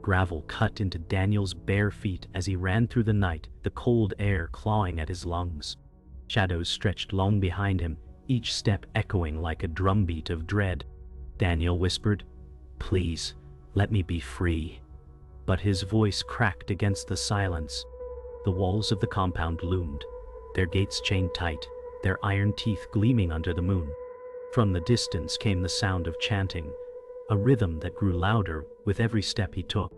Gravel cut into Daniel's bare feet as he ran through the night, the cold air clawing at his lungs. Shadows stretched long behind him, each step echoing like a drumbeat of dread. Daniel whispered, "Please, let me be free." But his voice cracked against the silence. The walls of the compound loomed, their gates chained tight, their iron teeth gleaming under the moon. From the distance came the sound of chanting, a rhythm that grew louder with every step he took.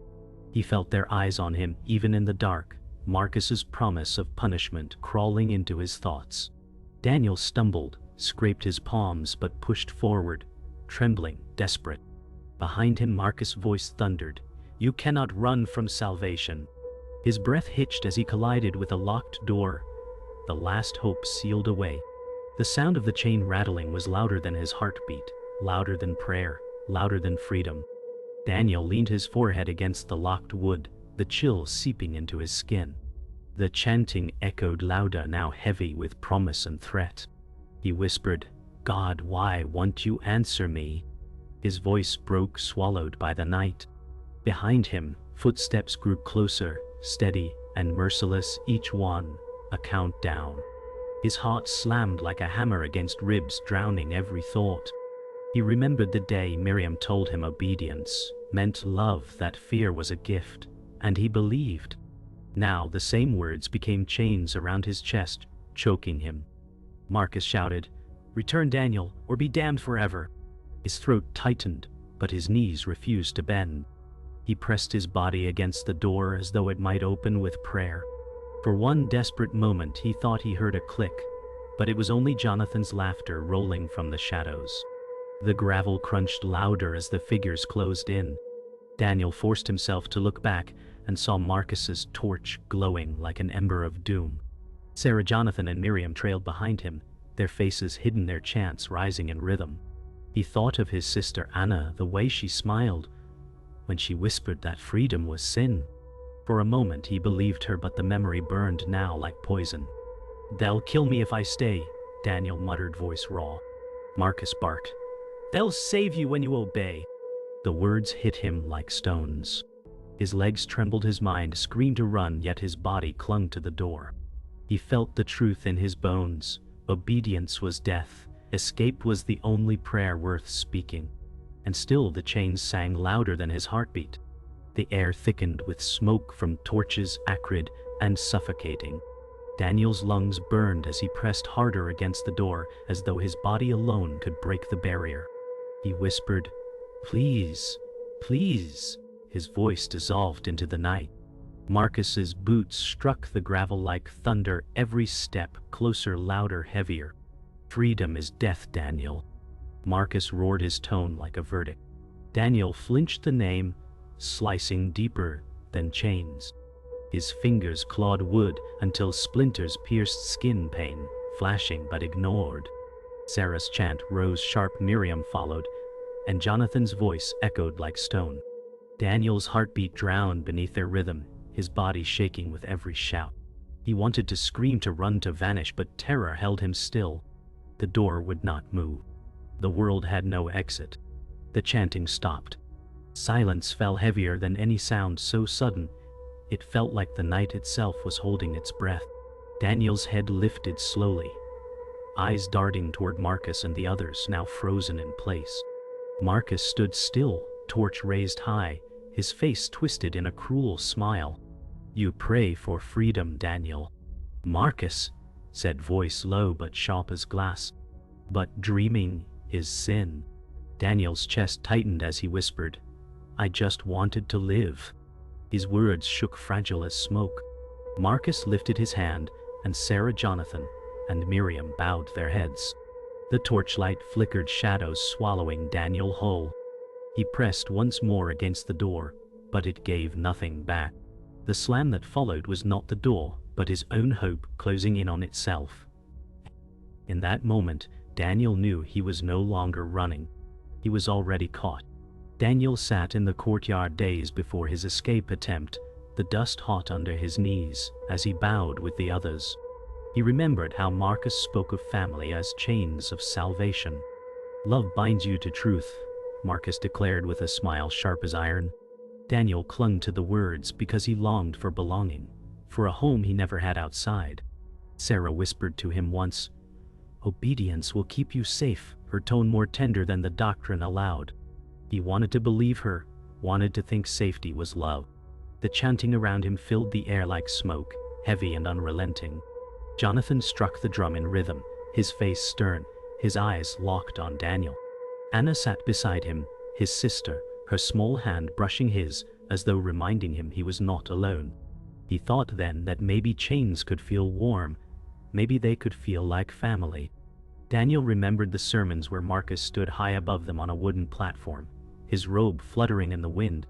He felt their eyes on him even in the dark, Marcus's promise of punishment crawling into his thoughts. Daniel stumbled, scraped his palms but pushed forward, trembling, desperate. Behind him Marcus' voice thundered, "You cannot run from salvation." His breath hitched as he collided with a locked door, the last hope sealed away. The sound of the chain rattling was louder than his heartbeat, louder than prayer, louder than freedom. Daniel leaned his forehead against the locked wood, the chill seeping into his skin. The chanting echoed louder, now heavy with promise and threat. He whispered, "God, why won't you answer me?" His voice broke, swallowed by the night. Behind him, footsteps grew closer, steady and merciless, each one a countdown. His heart slammed like a hammer against ribs, drowning every thought. He remembered the day Miriam told him obedience meant love, that fear was a gift, and he believed. Now the same words became chains around his chest, choking him. Marcus shouted, "Return, Daniel, or be damned forever." His throat tightened, but his knees refused to bend. He pressed his body against the door as though it might open with prayer. For one desperate moment he thought he heard a click, but it was only Jonathan's laughter rolling from the shadows. The gravel crunched louder as the figures closed in. Daniel forced himself to look back and saw Marcus's torch glowing like an ember of doom. Sarah, Jonathan, and Miriam trailed behind him, their faces hidden, their chants rising in rhythm. He thought of his sister Anna, the way she smiled when she whispered that freedom was sin. For a moment he believed her, but the memory burned now like poison. "They'll kill me if I stay," Daniel muttered, voice raw. Marcus barked, "They'll save you when you obey." The words hit him like stones. His legs trembled, his mind screamed to run, yet his body clung to the door. He felt the truth in his bones. Obedience was death. Escape was the only prayer worth speaking. And still the chains sang louder than his heartbeat. The air thickened with smoke from torches, acrid and suffocating. Daniel's lungs burned as he pressed harder against the door, as though his body alone could break the barrier. He whispered, "Please, please." His voice dissolved into the night. Marcus's boots struck the gravel like thunder, every step closer, louder, heavier. "Freedom is death, Daniel." Marcus roared, his tone like a verdict. Daniel flinched, the name slicing deeper than chains. His fingers clawed wood until splinters pierced skin, pain flashing but ignored. Sarah's chant rose sharp, Miriam followed, and Jonathan's voice echoed like stone. Daniel's heartbeat drowned beneath their rhythm, his body shaking with every shout. He wanted to scream, to run, to vanish, but terror held him still. The door would not move. The world had no exit. The chanting stopped. Silence fell heavier than any sound so sudden. It felt like the night itself was holding its breath. Daniel's head lifted slowly, eyes darting toward Marcus and the others, now frozen in place. Marcus stood still, torch raised high, his face twisted in a cruel smile. "You pray for freedom, Daniel." "Marcus," said voice low but sharp as glass, "but dreaming is sin." Daniel's chest tightened as he whispered, "I just wanted to live." His words shook, fragile as smoke. Marcus lifted his hand, and Sarah, Jonathan, and Miriam bowed their heads. The torchlight flickered, shadows swallowing Daniel whole. He pressed once more against the door, but it gave nothing back. The slam that followed was not the door, but his own hope closing in on itself. In that moment, Daniel knew he was no longer running. He was already caught. Daniel sat in the courtyard days before his escape attempt, the dust hot under his knees, as he bowed with the others. He remembered how Marcus spoke of family as chains of salvation. "Love binds you to truth," Marcus declared with a smile sharp as iron. Daniel clung to the words because he longed for belonging, for a home he never had outside. Sarah whispered to him once, "Obedience will keep you safe," her tone more tender than the doctrine allowed. He wanted to believe her, wanted to think safety was love. The chanting around him filled the air like smoke, heavy and unrelenting. Jonathan struck the drum in rhythm, his face stern, his eyes locked on Daniel. Anna sat beside him, his sister, her small hand brushing his, as though reminding him he was not alone. He thought then that maybe chains could feel warm, maybe they could feel like family. Daniel remembered the sermons where Marcus stood high above them on a wooden platform, his robe fluttering in the wind.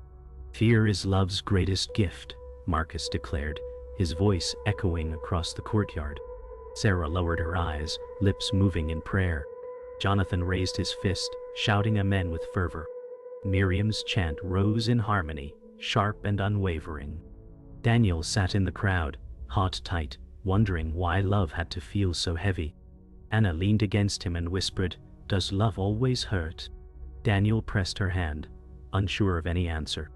"Fear is love's greatest gift," Marcus declared, his voice echoing across the courtyard. Sarah lowered her eyes, lips moving in prayer. Jonathan raised his fist, shouting amen with fervor. Miriam's chant rose in harmony, sharp and unwavering. Daniel sat in the crowd, heart tight, wondering why love had to feel so heavy. Anna leaned against him and whispered, "Does love always hurt?" Daniel pressed her hand, unsure of any answer.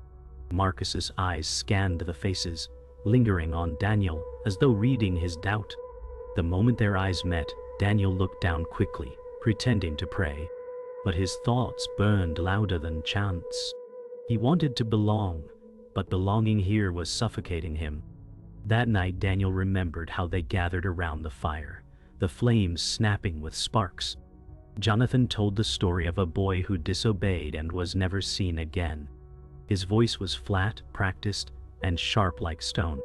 Marcus's eyes scanned the faces, lingering on Daniel as though reading his doubt. The moment their eyes met, Daniel looked down quickly, pretending to pray. But his thoughts burned louder than chants. He wanted to belong, but belonging here was suffocating him. That night Daniel remembered how they gathered around the fire, the flames snapping with sparks. Jonathan told the story of a boy who disobeyed and was never seen again. His voice was flat, practiced, and sharp like stone.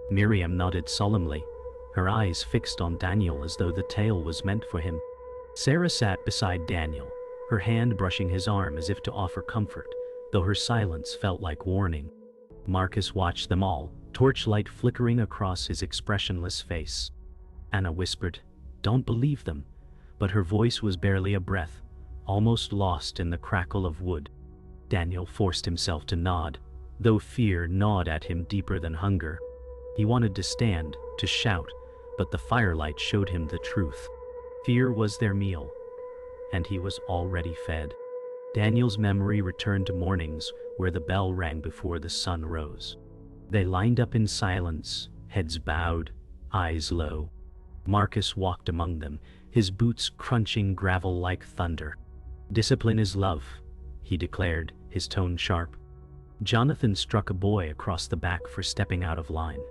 Miriam nodded solemnly, her eyes fixed on Daniel as though the tale was meant for him. Sarah sat beside Daniel, her hand brushing his arm as if to offer comfort, though her silence felt like warning. Marcus watched them all, torchlight flickering across his expressionless face. Anna whispered, "Don't believe them," but her voice was barely a breath, almost lost in the crackle of wood. Daniel forced himself to nod, though fear gnawed at him deeper than hunger. He wanted to stand, to shout, but the firelight showed him the truth. Fear was their meal, and he was already fed. Daniel's memory returned to mornings where the bell rang before the sun rose. They lined up in silence, heads bowed, eyes low. Marcus walked among them, his boots crunching gravel like thunder. "Discipline is love," he declared, his tone sharp. Jonathan struck a boy across the back for stepping out of line,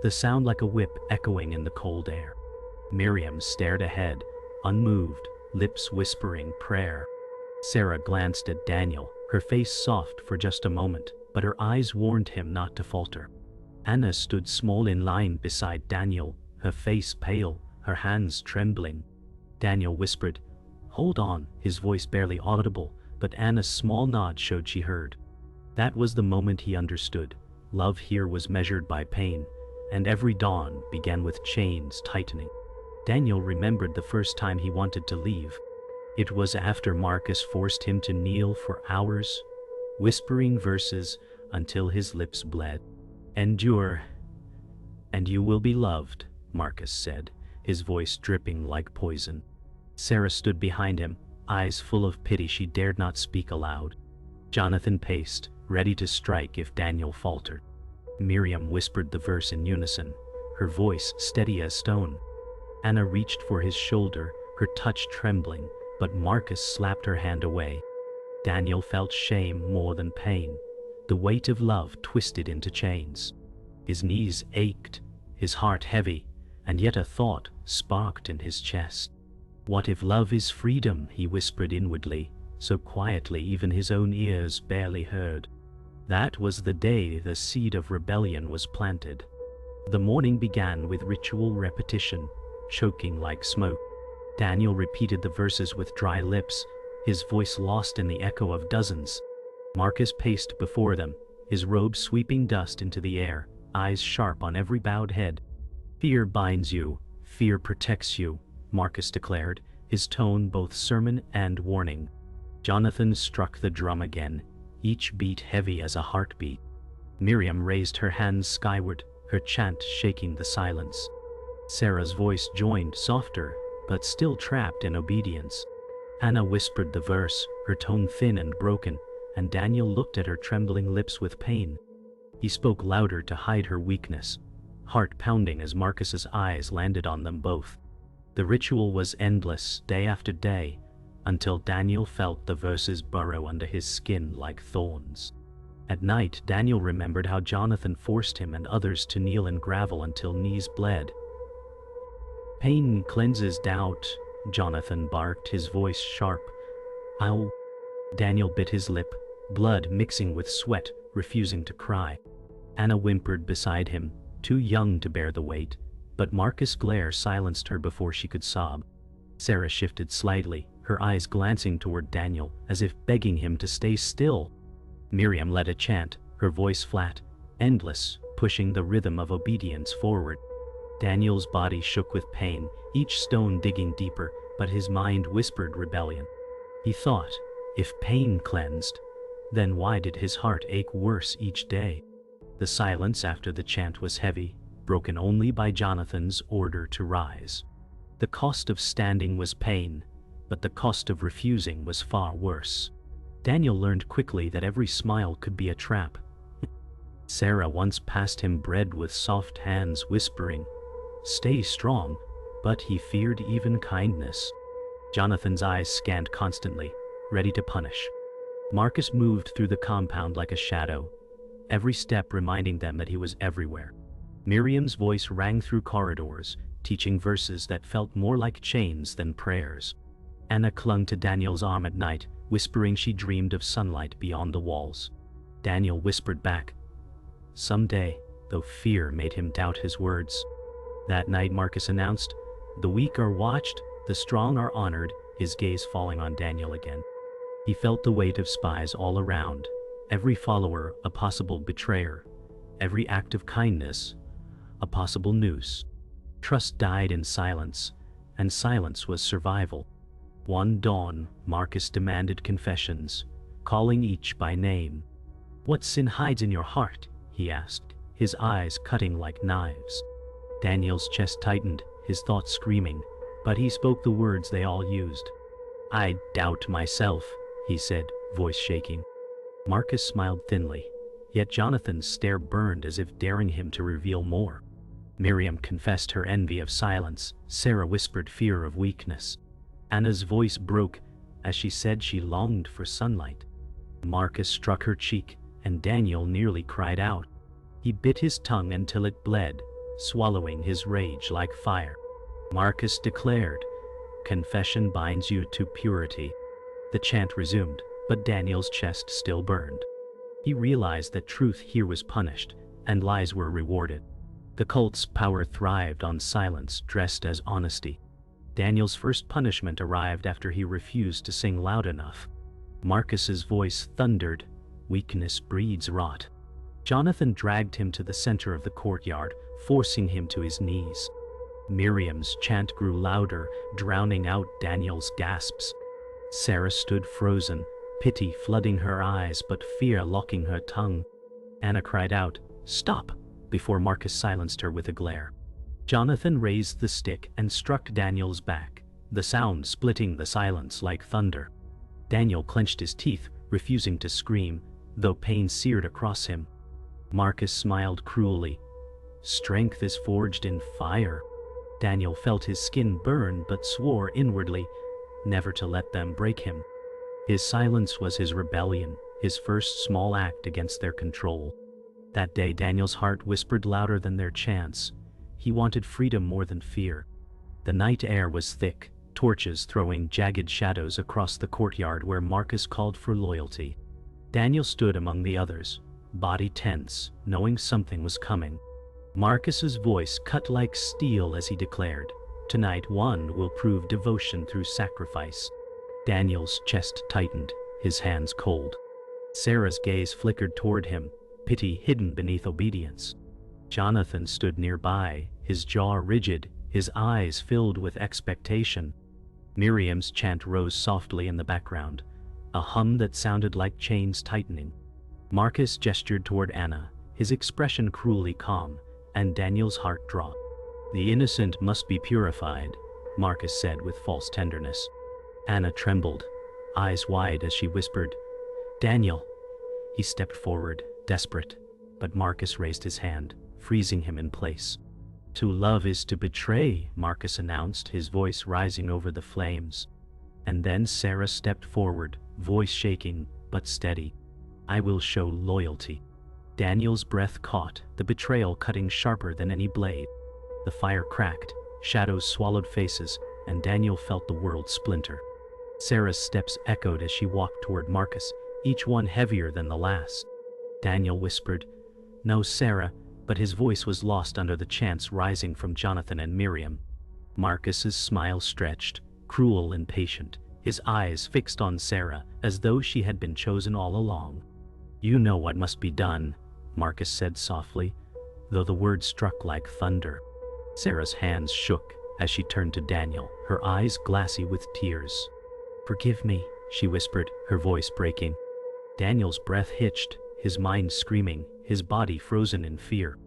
the sound like a whip echoing in the cold air. Miriam stared ahead, unmoved, lips whispering prayer. Sarah glanced at Daniel, her face soft for just a moment, but her eyes warned him not to falter. Anna stood small in line beside Daniel, her face pale, her hands trembling. Daniel whispered, "Hold on," his voice barely audible, but Anna's small nod showed she heard. That was the moment he understood. Love here was measured by pain, and every dawn began with chains tightening. Daniel remembered the first time he wanted to leave. It was after Marcus forced him to kneel for hours, whispering verses until his lips bled. "Endure, and you will be loved," Marcus said, his voice dripping like poison. Sarah stood behind him, eyes full of pity she dared not speak aloud. Jonathan paced, ready to strike if Daniel faltered. Miriam whispered the verse in unison, her voice steady as stone. Anna reached for his shoulder, her touch trembling, but Marcus slapped her hand away. Daniel felt shame more than pain, the weight of love twisted into chains. His knees ached, his heart heavy, and yet a thought sparked in his chest. "What if love is freedom?" he whispered inwardly, so quietly even his own ears barely heard. That was the day the seed of rebellion was planted. The morning began with ritual repetition, choking like smoke. Daniel repeated the verses with dry lips, his voice lost in the echo of dozens. Marcus paced before them, his robe sweeping dust into the air, eyes sharp on every bowed head. "Fear binds you, fear protects you," Marcus declared, his tone both sermon and warning. Jonathan struck the drum again, each beat heavy as a heartbeat. Miriam raised her hands skyward, her chant shaking the silence. Sarah's voice joined, softer, but still trapped in obedience. Anna whispered the verse, her tone thin and broken, and Daniel looked at her trembling lips with pain. He spoke louder to hide her weakness, heart pounding as Marcus's eyes landed on them both. The ritual was endless, day after day, until Daniel felt the verses burrow under his skin like thorns. At night, Daniel remembered how Jonathan forced him and others to kneel in gravel until knees bled. "Pain cleanses doubt," Jonathan barked, his voice sharp. "Ow." Daniel bit his lip, blood mixing with sweat, refusing to cry. Anna whimpered beside him, too young to bear the weight, but Marcus' glare silenced her before she could sob. Sarah shifted slightly, her eyes glancing toward Daniel, as if begging him to stay still. Miriam led a chant, her voice flat, endless, pushing the rhythm of obedience forward. Daniel's body shook with pain, each stone digging deeper, but his mind whispered rebellion. He thought, if pain cleansed, then why did his heart ache worse each day? The silence after the chant was heavy, broken only by Jonathan's order to rise. The cost of standing was pain, but the cost of refusing was far worse. Daniel learned quickly that every smile could be a trap. Sarah once passed him bread with soft hands, whispering, "Stay strong," but he feared even kindness. Jonathan's eyes scanned constantly, ready to punish. Marcus moved through the compound like a shadow, every step reminding them that he was everywhere. Miriam's voice rang through corridors, teaching verses that felt more like chains than prayers. Anna clung to Daniel's arm at night, whispering she dreamed of sunlight beyond the walls. Daniel whispered back, "Someday," though fear made him doubt his words. That night Marcus announced, "The weak are watched, the strong are honored," his gaze falling on Daniel again. He felt the weight of spies all around, every follower a possible betrayer, every act of kindness a possible noose. Trust died in silence, and silence was survival. One dawn, Marcus demanded confessions, calling each by name. "What sin hides in your heart?" he asked, his eyes cutting like knives. Daniel's chest tightened, his thoughts screaming, but he spoke the words they all used. "I doubt myself," he said, voice shaking. Marcus smiled thinly, yet Jonathan's stare burned as if daring him to reveal more. Miriam confessed her envy of silence, Sarah whispered fear of weakness. Anna's voice broke as she said she longed for sunlight. Marcus struck her cheek, and Daniel nearly cried out. He bit his tongue until it bled, swallowing his rage like fire. Marcus declared, "Confession binds you to purity." The chant resumed, but Daniel's chest still burned. He realized that truth here was punished, and lies were rewarded. The cult's power thrived on silence dressed as honesty. Daniel's first punishment arrived after he refused to sing loud enough. Marcus's voice thundered, "Weakness breeds rot." Jonathan dragged him to the center of the courtyard, forcing him to his knees. Miriam's chant grew louder, drowning out Daniel's gasps. Sarah stood frozen, pity flooding her eyes but fear locking her tongue. Anna cried out, "Stop!" before Marcus silenced her with a glare. Jonathan raised the stick and struck Daniel's back, the sound splitting the silence like thunder. Daniel clenched his teeth, refusing to scream, though pain seared across him. Marcus smiled cruelly. "Strength is forged in fire." Daniel felt his skin burn but swore inwardly, never to let them break him. His silence was his rebellion, his first small act against their control. That day Daniel's heart whispered louder than their chants. He wanted freedom more than fear. The night air was thick, torches throwing jagged shadows across the courtyard where Marcus called for loyalty. Daniel stood among the others, body tense, knowing something was coming. Marcus's voice cut like steel as he declared, "Tonight one will prove devotion through sacrifice." Daniel's chest tightened, his hands cold. Sarah's gaze flickered toward him, pity hidden beneath obedience. Jonathan stood nearby, his jaw rigid, his eyes filled with expectation. Miriam's chant rose softly in the background, a hum that sounded like chains tightening. Marcus gestured toward Anna, his expression cruelly calm, and Daniel's heart dropped. "The innocent must be purified," Marcus said with false tenderness. Anna trembled, eyes wide as she whispered, Daniel. He stepped forward, desperate, but Marcus raised his hand, freezing him in place. To love is to betray, Marcus announced, his voice rising over the flames. And then Sarah stepped forward, voice shaking, but steady. I will show loyalty. Daniel's breath caught, the betrayal cutting sharper than any blade. The fire cracked, shadows swallowed faces, and Daniel felt the world splinter. Sarah's steps echoed as she walked toward Marcus, each one heavier than the last. Daniel whispered, "No, Sarah," but his voice was lost under the chants rising from Jonathan and Miriam. Marcus's smile stretched, cruel and patient, his eyes fixed on Sarah as though she had been chosen all along. "You know what must be done," Marcus said softly, though the words struck like thunder. Sarah's hands shook as she turned to Daniel, her eyes glassy with tears. "Forgive me," she whispered, her voice breaking. Daniel's breath hitched, his mind screaming, his body frozen in fear.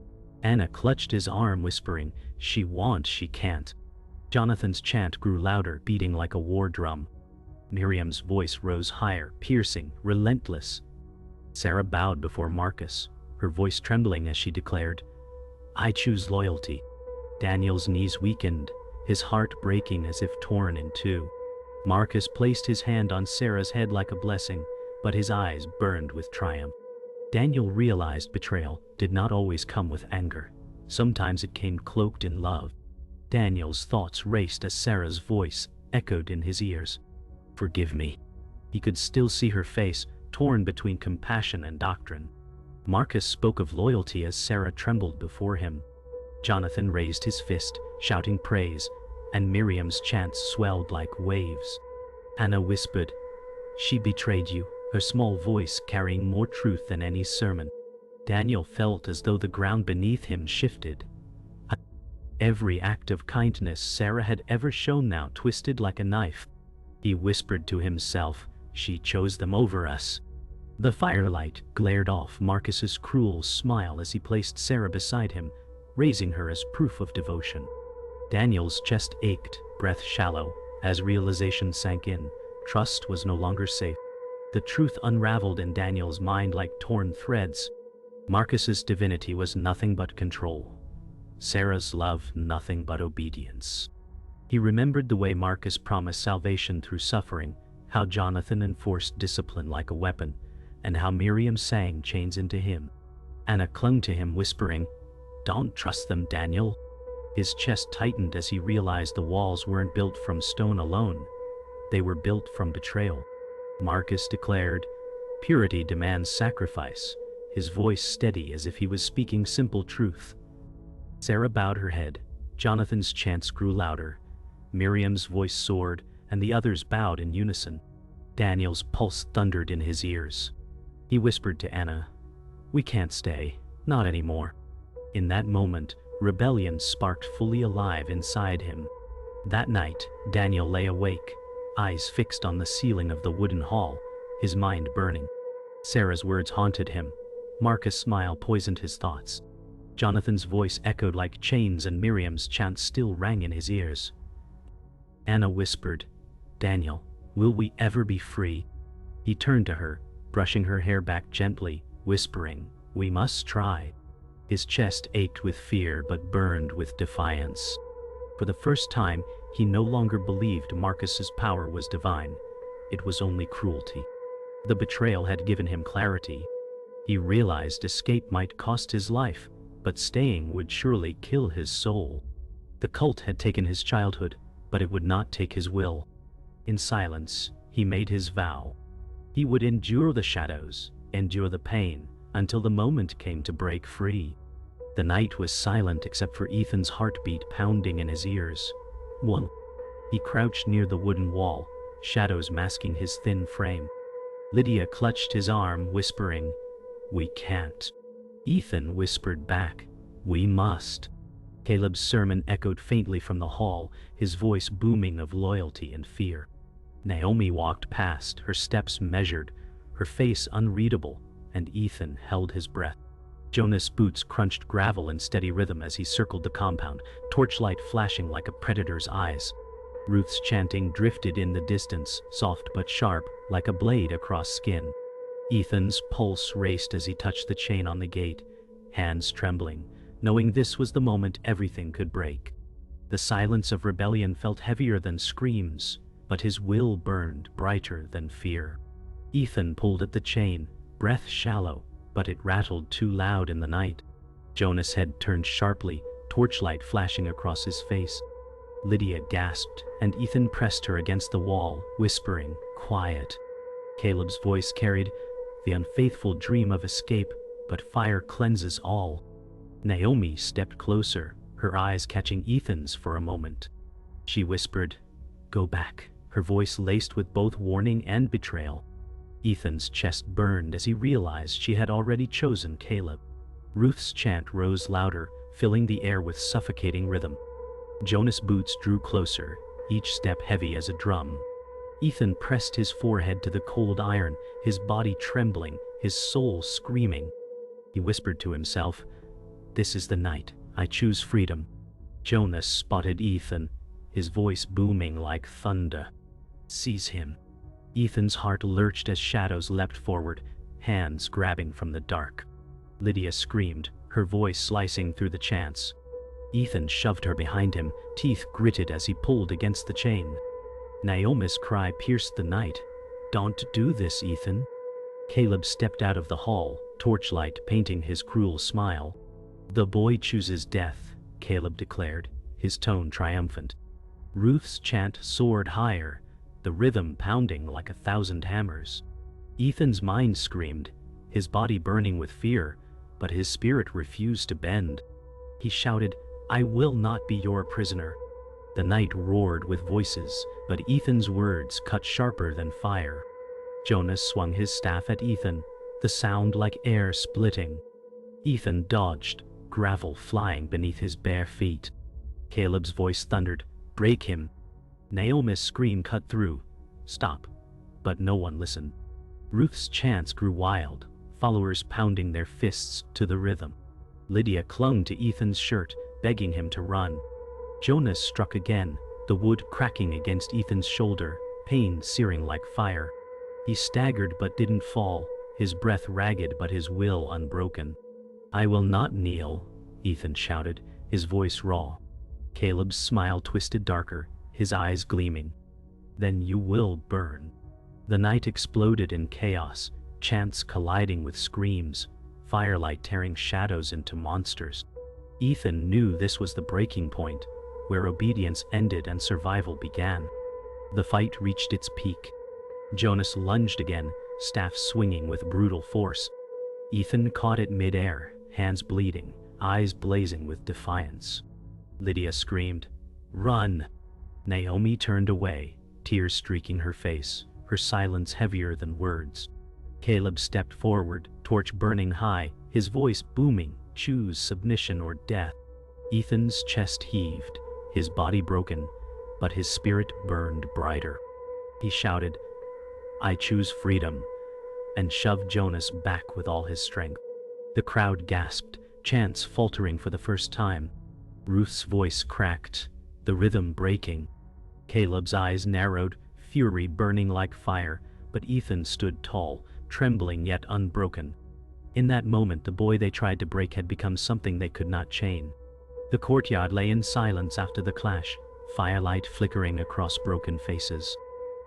Anna clutched his arm, whispering, "She wants, she can't." Jonathan's chant grew louder, beating like a war drum. Miriam's voice rose higher, piercing, relentless. Sarah bowed before Marcus, her voice trembling as she declared, "I choose loyalty." Daniel's knees weakened, his heart breaking as if torn in two. Marcus placed his hand on Sarah's head like a blessing, but his eyes burned with triumph. Daniel realized betrayal did not always come with anger. Sometimes it came cloaked in love. Daniel's thoughts raced as Sarah's voice echoed in his ears. "Forgive me." He could still see her face, torn between compassion and doctrine. Marcus spoke of loyalty as Sarah trembled before him. Jonathan raised his fist, shouting praise, and Miriam's chants swelled like waves. Anna whispered, "She betrayed you," her small voice carrying more truth than any sermon. Daniel felt as though the ground beneath him shifted. Every act of kindness Sarah had ever shown now twisted like a knife. He whispered to himself, "She chose them over us." The firelight glared off Marcus's cruel smile as he placed Sarah beside him, raising her as proof of devotion. Daniel's chest ached, breath shallow, as realization sank in. Trust was no longer safe. The truth unraveled in Daniel's mind like torn threads. Marcus's divinity was nothing but control. Sarah's love nothing but obedience. He remembered the way Marcus promised salvation through suffering, how Jonathan enforced discipline like a weapon, and how Miriam sang chains into him. Anna clung to him, whispering, "Don't trust them, Daniel." His chest tightened as he realized the walls weren't built from stone alone. They were built from betrayal. Marcus declared, "Purity demands sacrifice," his voice steady as if he was speaking simple truth. Sarah bowed her head. Jonathan's chants grew louder. Miriam's voice soared, and the others bowed in unison. Daniel's pulse thundered in his ears. He whispered to Anna, "We can't stay, not anymore." In that moment, rebellion sparked fully alive inside him. That night, Daniel lay awake, eyes fixed on the ceiling of the wooden hall, his mind burning. Sarah's words haunted him. Marcus' smile poisoned his thoughts. Jonathan's voice echoed like chains, and Miriam's chant still rang in his ears. Anna whispered, "Daniel, will we ever be free?" He turned to her, brushing her hair back gently, whispering, "We must try." His chest ached with fear but burned with defiance. For the first time, he no longer believed Marcus's power was divine. It was only cruelty. The betrayal had given him clarity. He realized escape might cost his life, but staying would surely kill his soul. The cult had taken his childhood, but it would not take his will. In silence, he made his vow. He would endure the shadows, endure the pain, until the moment came to break free. The night was silent except for Ethan's heartbeat pounding in his ears. One. He crouched near the wooden wall, shadows masking his thin frame. Lydia clutched his arm, whispering, "We can't." Ethan whispered back, "We must." Caleb's sermon echoed faintly from the hall, his voice booming of loyalty and fear. Naomi walked past, her steps measured, her face unreadable, and Ethan held his breath. Jonas' boots crunched gravel in steady rhythm as he circled the compound, torchlight flashing like a predator's eyes. Ruth's chanting drifted in the distance, soft but sharp, like a blade across skin. Ethan's pulse raced as he touched the chain on the gate, hands trembling, knowing this was the moment everything could break. The silence of rebellion felt heavier than screams, but his will burned brighter than fear. Ethan pulled at the chain, breath shallow, but it rattled too loud in the night. Jonas' head turned sharply, torchlight flashing across his face. Lydia gasped, and Ethan pressed her against the wall, whispering, "Quiet." Caleb's voice carried, "The unfaithful dream of escape, but fire cleanses all." Naomi stepped closer, her eyes catching Ethan's for a moment. She whispered, "Go back," her voice laced with both warning and betrayal. Ethan's chest burned as he realized she had already chosen Caleb. Ruth's chant rose louder, filling the air with suffocating rhythm. Jonas' boots drew closer, each step heavy as a drum. Ethan pressed his forehead to the cold iron, his body trembling, his soul screaming. He whispered to himself, "This is the night. I choose freedom." Jonas spotted Ethan, his voice booming like thunder. "Seize him." Ethan's heart lurched as shadows leapt forward, hands grabbing from the dark. Lydia screamed, her voice slicing through the chants. Ethan shoved her behind him, teeth gritted as he pulled against the chain. Naomi's cry pierced the night. "Don't do this, Ethan." Caleb stepped out of the hall, torchlight painting his cruel smile. "The boy chooses death," Caleb declared, his tone triumphant. Ruth's chant soared higher, the rhythm pounding like 1,000 hammers. Ethan's mind screamed, his body burning with fear, but his spirit refused to bend. He shouted, "I will not be your prisoner." The night roared with voices, but Ethan's words cut sharper than fire. Jonas swung his staff at Ethan, the sound like air splitting. Ethan dodged, gravel flying beneath his bare feet. Caleb's voice thundered, "Break him." Naomi's scream cut through, "Stop," but no one listened. Ruth's chants grew wild, followers pounding their fists to the rhythm. Lydia clung to Ethan's shirt, begging him to run. Jonas struck again, the wood cracking against Ethan's shoulder, pain searing like fire. He staggered but didn't fall, his breath ragged but his will unbroken. "I will not kneel," Ethan shouted, his voice raw. Caleb's smile twisted darker, his eyes gleaming. "Then you will burn." The night exploded in chaos, chants colliding with screams, firelight tearing shadows into monsters. Ethan knew this was the breaking point, where obedience ended and survival began. The fight reached its peak. Jonas lunged again, staff swinging with brutal force. Ethan caught it mid-air, hands bleeding, eyes blazing with defiance. Lydia screamed, "Run!" Naomi turned away, tears streaking her face, her silence heavier than words. Caleb stepped forward, torch burning high, his voice booming, "Choose submission or death." Ethan's chest heaved, his body broken, but his spirit burned brighter. He shouted, "I choose freedom," and shoved Jonas back with all his strength. The crowd gasped, chants faltering for the first time. Ruth's voice cracked, the rhythm breaking. Caleb's eyes narrowed, fury burning like fire, but Ethan stood tall, trembling yet unbroken. In that moment, the boy they tried to break had become something they could not chain. The courtyard lay in silence after the clash, firelight flickering across broken faces.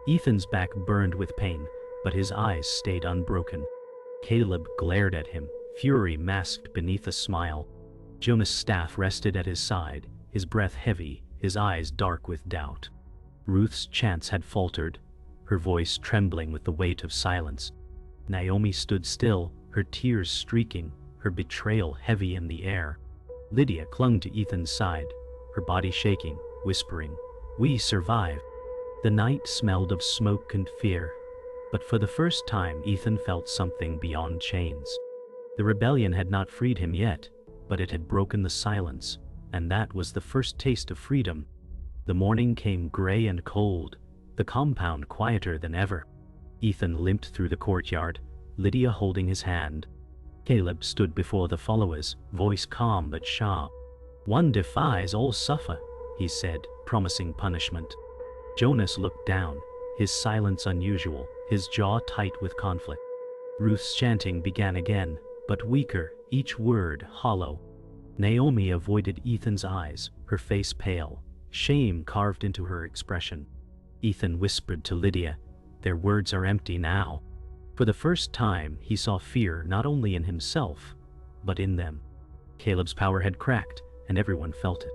Ethan's back burned with pain, but his eyes stayed unbroken. Caleb glared at him, fury masked beneath a smile. Jonas' staff rested at his side, his breath heavy, his eyes dark with doubt. Ruth's chants had faltered, her voice trembling with the weight of silence. Naomi stood still, her tears streaking, her betrayal heavy in the air. Lydia clung to Ethan's side, her body shaking, whispering, "We survive." The night smelled of smoke and fear, but for the first time Ethan felt something beyond chains. The rebellion had not freed him yet, but it had broken the silence, and that was the first taste of freedom. The morning came gray and cold, the compound quieter than ever. Ethan limped through the courtyard, Lydia holding his hand. Caleb stood before the followers, voice calm but sharp. "One defies, all suffer," he said, promising punishment. Jonas looked down, his silence unusual, his jaw tight with conflict. Ruth's chanting began again, but weaker, each word hollow. Naomi avoided Ethan's eyes, her face pale, shame carved into her expression. Ethan whispered to Lydia, "Their words are empty now." For the first time, he saw fear not only in himself, but in them. Caleb's power had cracked, and everyone felt it.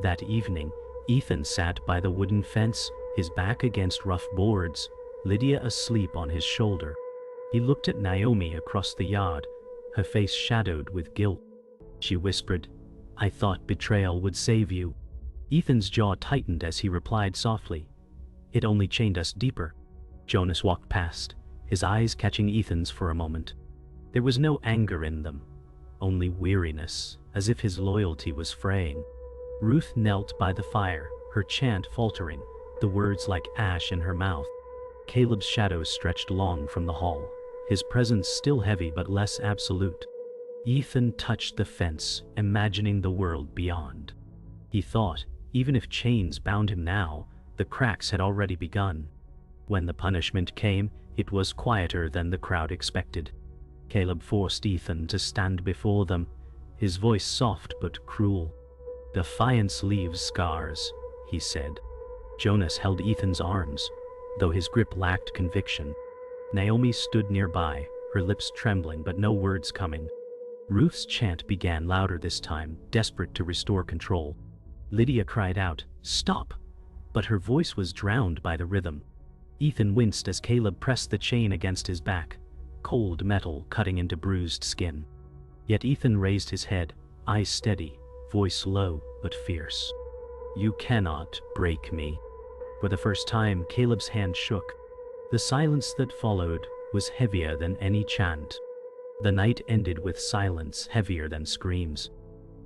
That evening, Ethan sat by the wooden fence, his back against rough boards, Lydia asleep on his shoulder. He looked at Naomi across the yard, her face shadowed with guilt. She whispered, "I thought betrayal would save you." Ethan's jaw tightened as he replied softly, "It only chained us deeper." Jonas walked past, his eyes catching Ethan's for a moment. There was no anger in them, only weariness, as if his loyalty was fraying. Ruth knelt by the fire, her chant faltering, the words like ash in her mouth. Caleb's shadow stretched long from the hall, his presence still heavy but less absolute. Ethan touched the fence, imagining the world beyond. He thought, even if chains bound him now, the cracks had already begun. When the punishment came, it was quieter than the crowd expected. Caleb forced Ethan to stand before them, his voice soft but cruel. "Defiance leaves scars," he said. Jonas held Ethan's arms, though his grip lacked conviction. Naomi stood nearby, her lips trembling but no words coming. Ruth's chant began louder this time, desperate to restore control. Lydia cried out, "Stop!" but her voice was drowned by the rhythm. Ethan winced as Caleb pressed the chain against his back, cold metal cutting into bruised skin. Yet Ethan raised his head, eyes steady, voice low but fierce. "You cannot break me." For the first time, Caleb's hand shook. The silence that followed was heavier than any chant. The night ended with silence heavier than screams.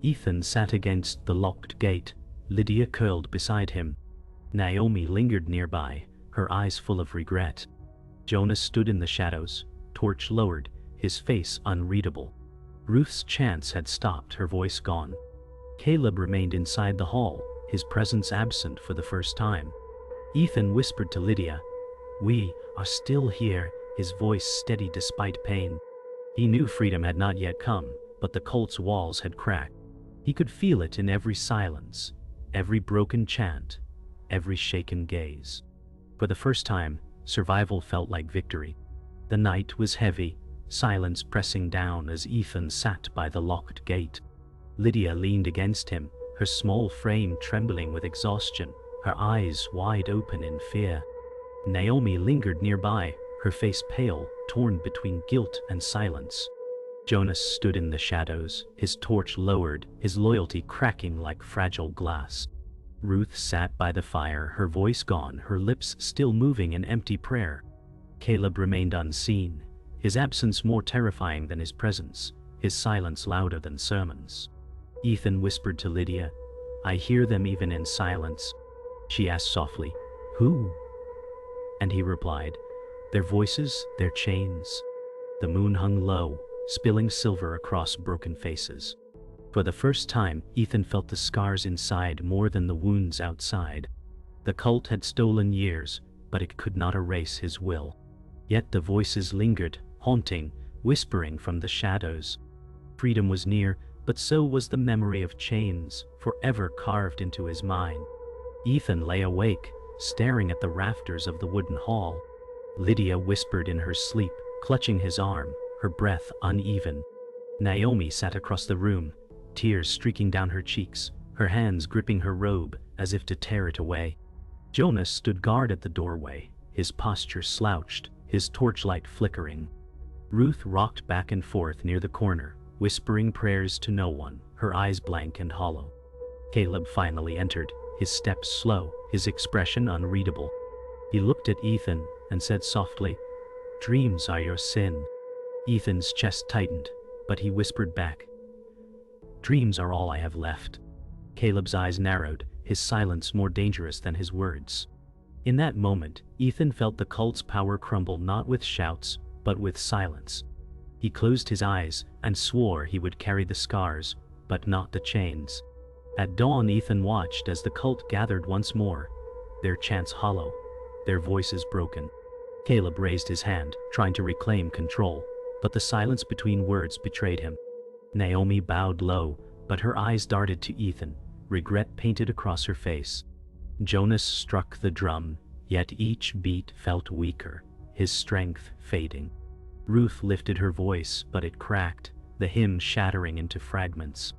Ethan sat against the locked gate, Lydia curled beside him. Naomi lingered nearby, her eyes full of regret. Jonas stood in the shadows, torch lowered, his face unreadable. Ruth's chants had stopped, her voice gone. Caleb remained inside the hall, his presence absent for the first time. Ethan whispered to Lydia, "We are still here," his voice steady despite pain. He knew freedom had not yet come, but the cult's walls had cracked. He could feel it in every silence, every broken chant, every shaken gaze. For the first time, survival felt like victory. The night was heavy, silence pressing down as Ethan sat by the locked gate. Lydia leaned against him, her small frame trembling with exhaustion, her eyes wide open in fear. Naomi lingered nearby, her face pale, torn between guilt and silence. Jonas stood in the shadows, his torch lowered, his loyalty cracking like fragile glass. Ruth sat by the fire, her voice gone, her lips still moving in empty prayer. Caleb remained unseen, his absence more terrifying than his presence, his silence louder than sermons. Ethan whispered to Lydia, "I hear them even in silence." She asked softly, "Who?" And he replied, "Their voices, their chains." The moon hung low, spilling silver across broken faces. For the first time, Ethan felt the scars inside more than the wounds outside. The cult had stolen years, but it could not erase his will. Yet the voices lingered, haunting, whispering from the shadows. Freedom was near, but so was the memory of chains, forever carved into his mind. Ethan lay awake, staring at the rafters of the wooden hall. Lydia whispered in her sleep, clutching his arm, her breath uneven. Naomi sat across the room, tears streaking down her cheeks, her hands gripping her robe as if to tear it away. Jonas stood guard at the doorway, his posture slouched, his torchlight flickering. Ruth rocked back and forth near the corner, whispering prayers to no one, her eyes blank and hollow. Caleb finally entered, his steps slow, his expression unreadable. He looked at Ethan and said softly, "Dreams are your sin." Ethan's chest tightened, but he whispered back, "Dreams are all I have left." Caleb's eyes narrowed, his silence more dangerous than his words. In that moment, Ethan felt the cult's power crumble not with shouts, but with silence. He closed his eyes and swore he would carry the scars, but not the chains. At dawn, Ethan watched as the cult gathered once more, their chants hollow, their voices broken. Caleb raised his hand, trying to reclaim control, but the silence between words betrayed him. Naomi bowed low, but her eyes darted to Ethan, regret painted across her face. Jonas struck the drum, yet each beat felt weaker, his strength fading. Ruth lifted her voice, but it cracked, the hymn shattering into fragments.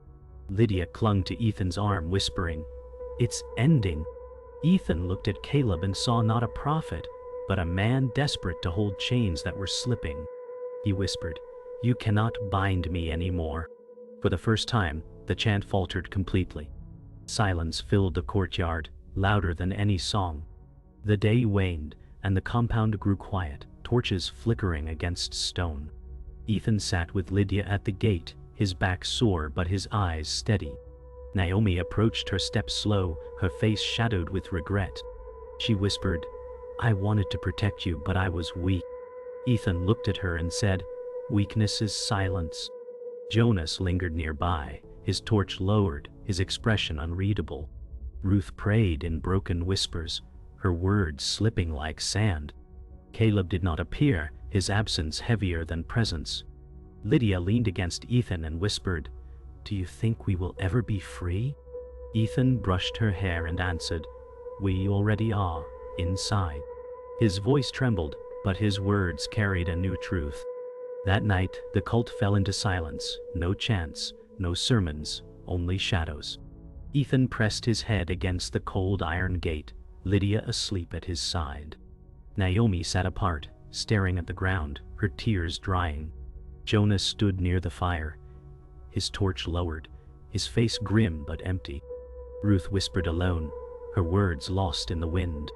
Lydia clung to Ethan's arm, whispering, "It's ending." Ethan looked at Caleb and saw not a prophet, but a man desperate to hold chains that were slipping. He whispered, "You cannot bind me anymore." For the first time, the chant faltered completely. Silence filled the courtyard, louder than any song. The day waned, and the compound grew quiet, torches flickering against stone. Ethan sat with Lydia at the gate, his back sore but his eyes steady. Naomi approached, her steps slow, her face shadowed with regret. She whispered, "I wanted to protect you, but I was weak." Ethan looked at her and said, "Weakness is silence." Jonas lingered nearby, his torch lowered, his expression unreadable. Ruth prayed in broken whispers, her words slipping like sand. Caleb did not appear, his absence heavier than presence. Lydia leaned against Ethan and whispered, "Do you think we will ever be free?" Ethan brushed her hair and answered, "We already are, inside." His voice trembled, but his words carried a new truth. That night, the cult fell into silence, no chants, no sermons, only shadows. Ethan pressed his head against the cold iron gate, Lydia asleep at his side. Naomi sat apart, staring at the ground, her tears drying. Jonas stood near the fire, his torch lowered, his face grim but empty. Ruth whispered alone, her words lost in the wind.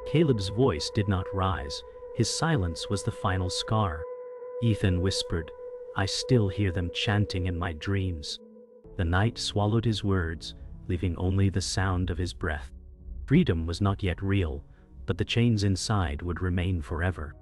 Caleb's voice did not rise, his silence was the final scar. Ethan whispered, "I still hear them chanting in my dreams." The night swallowed his words, leaving only the sound of his breath. Freedom was not yet real, but the chains inside would remain forever.